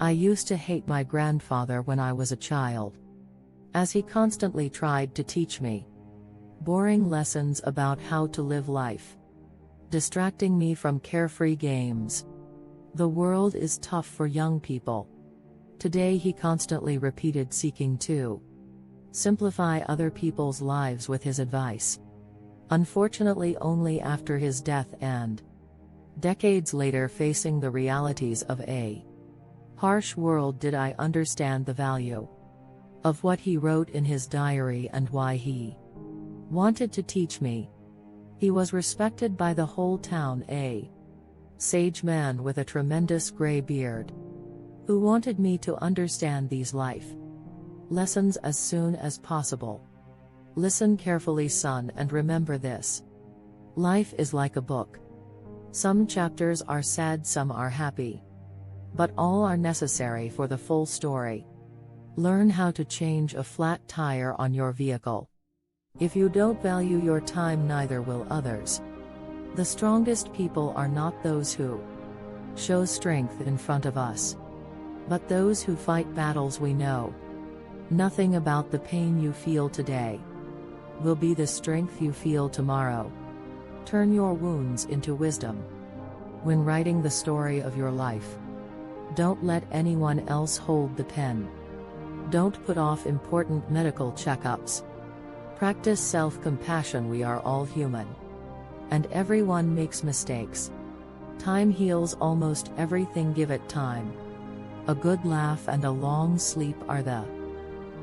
I used to hate my grandfather when I was a child, as he constantly tried to teach me boring lessons about how to live life, distracting me from carefree games. The world is tough for young people. Today he constantly repeated, seeking to simplify other people's lives with his advice. Unfortunately, only after his death and decades later, facing the realities of a harsh world, did I understand the value of what he wrote in his diary and why he wanted to teach me. He was respected by the whole town, a sage man with a tremendous gray beard, who wanted me to understand these life lessons as soon as possible. Listen carefully, son, and remember this. Life is like a book. Some chapters are sad, some are happy, but all are necessary for the full story. Learn how to change a flat tire on your vehicle. If you don't value your time, neither will others. The strongest people are not those who show strength in front of us, but those who fight battles we know nothing about. The pain you feel today will be the strength you feel tomorrow. Turn your wounds into wisdom. When writing the story of your life, don't let anyone else hold the pen. Don't put off important medical checkups. Practice self-compassion. We are all human, and everyone makes mistakes. Time heals almost everything. Give it time. A good laugh and a long sleep are the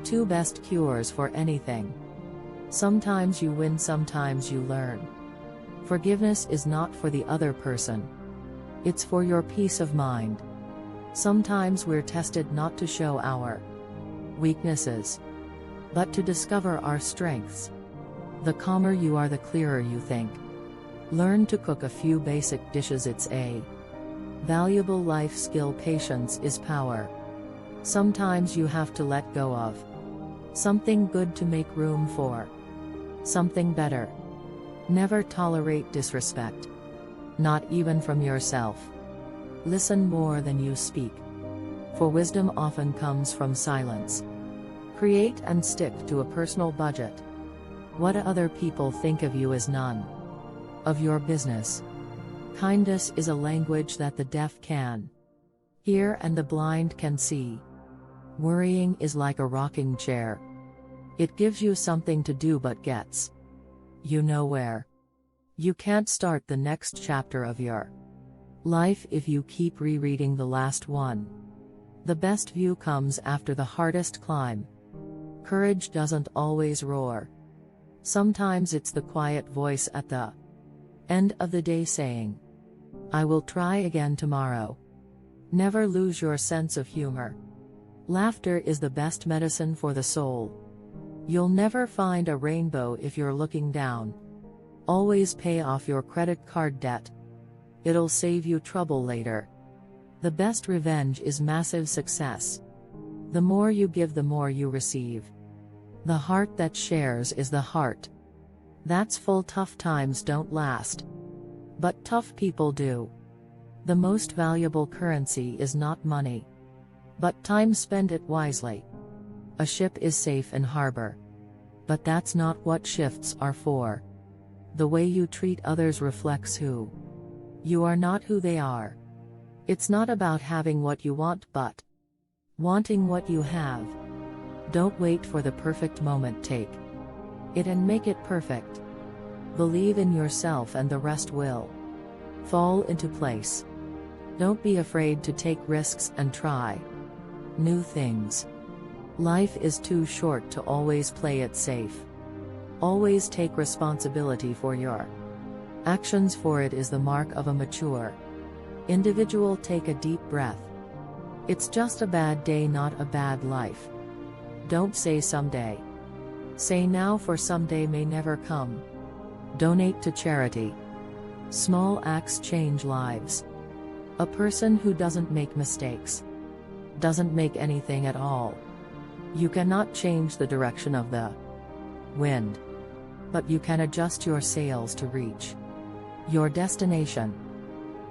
two best cures for anything. Sometimes you win, sometimes you learn. Forgiveness is not for the other person. It's for your peace of mind. Sometimes we're tested not to show our weaknesses, but to discover our strengths. The calmer you are, the clearer you think. Learn to cook a few basic dishes. It's a valuable life skill. Patience is power. Sometimes you have to let go of something good to make room for something better. Never tolerate disrespect, not even from yourself. Listen more than you speak, for wisdom often comes from silence. Create and stick to a personal budget. What other people think of you is none of your business. Kindness is a language that the deaf can hear and the blind can see. Worrying is like a rocking chair. It gives you something to do but gets you nowhere. You can't start the next chapter of your life if you keep rereading the last one. The best view comes after the hardest climb. Courage doesn't always roar. Sometimes it's the quiet voice at the end of the day saying, I will try again tomorrow. Never lose your sense of humor. Laughter is the best medicine for the soul. You'll never find a rainbow if you're looking down. Always pay off your credit card debt. It'll save you trouble later. The best revenge is massive success. The more you give, the more you receive. The heart that shares is the heart that's full. Tough times don't last, but tough people do. The most valuable currency is not money, but time. Spend it wisely. A ship is safe in harbor, but that's not what shifts are for. The way you treat others reflects who you are, not who they are. It's not about having what you want, but wanting what you have. Don't wait for the perfect moment. Take it and make it perfect. Believe in yourself and the rest will fall into place. Don't be afraid to take risks and try new things. Life is too short to always play it safe. Always take responsibility for your actions, for it is the mark of a mature individual. Take a deep breath. It's just a bad day, not a bad life. Don't say someday. Say now, for someday may never come. Donate to charity. Small acts change lives. A person who doesn't make mistakes doesn't make anything at all. You cannot change the direction of the wind, but you can adjust your sails to reach your destination.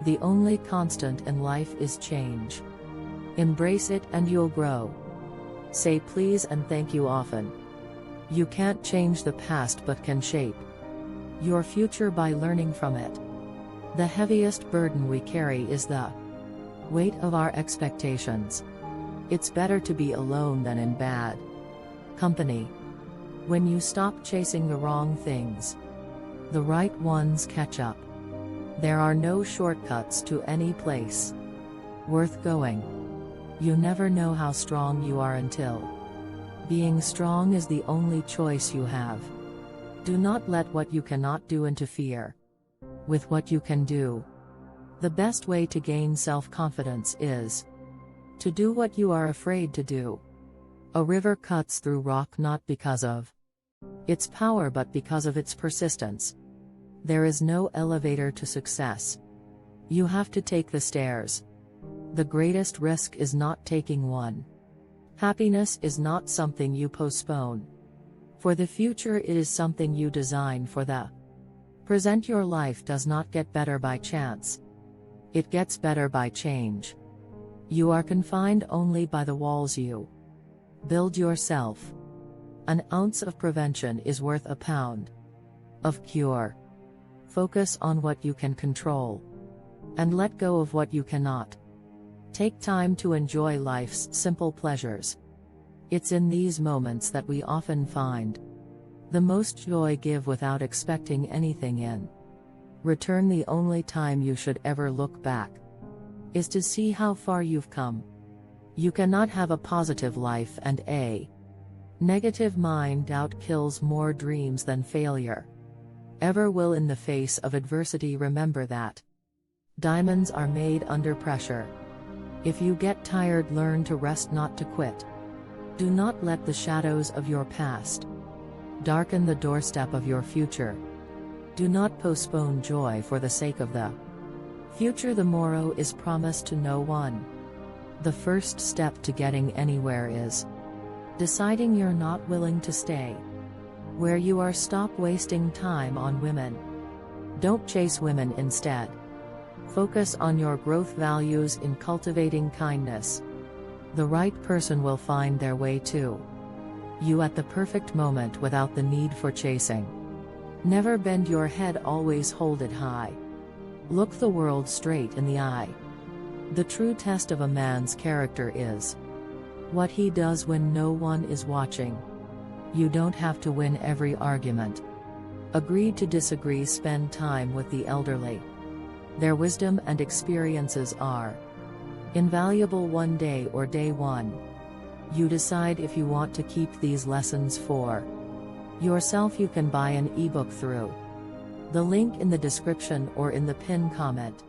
The only constant in life is change. Embrace it and you'll grow. Say please and thank you often. You can't change the past but can shape your future by learning from it. The heaviest burden we carry is the weight of our expectations. It's better to be alone than in bad company. When you stop chasing the wrong things, the right ones catch up. There are no shortcuts to any place worth going. You never know how strong you are until being strong is the only choice you have. Do not let what you cannot do interfere with what you can do. The best way to gain self-confidence is to do what you are afraid to do. A river cuts through rock not because of its power but because of its persistence. There is no elevator to success. You have to take the stairs. The greatest risk is not taking one. Happiness is not something you postpone. For the future, it is something you design for the present. Your life does not get better by chance. It gets better by change. You are confined only by the walls you build yourself. An ounce of prevention is worth a pound of cure. Focus on what you can control and let go of what you cannot. Take time to enjoy life's simple pleasures. It's in these moments that we often find the most joy. Give without expecting anything in return. The only time you should ever look back is to see how far you've come. You cannot have a positive life and a negative mind. Doubt kills more dreams than failure ever will. In the face of adversity, remember that diamonds are made under pressure. If you get tired, learn to rest, not to quit. Do not let the shadows of your past darken the doorstep of your future. Do not postpone joy for the sake of the future. The morrow is promised to no one. The first step to getting anywhere is deciding you're not willing to stay where you are. Stop wasting time on women. Don't chase women, instead focus on your growth. Values in cultivating kindness. The right person will find their way to you at the perfect moment without the need for chasing. Never bend your head, always hold it high. Look the world straight in the eye. The true test of a man's character is what he does when no one is watching. You don't have to win every argument. Agree to disagree. Spend time with the elderly. Their wisdom and experiences are invaluable. One day or day one, you decide if you want to keep these lessons for yourself. You can buy an ebook through the link in the description or in the pinned comment.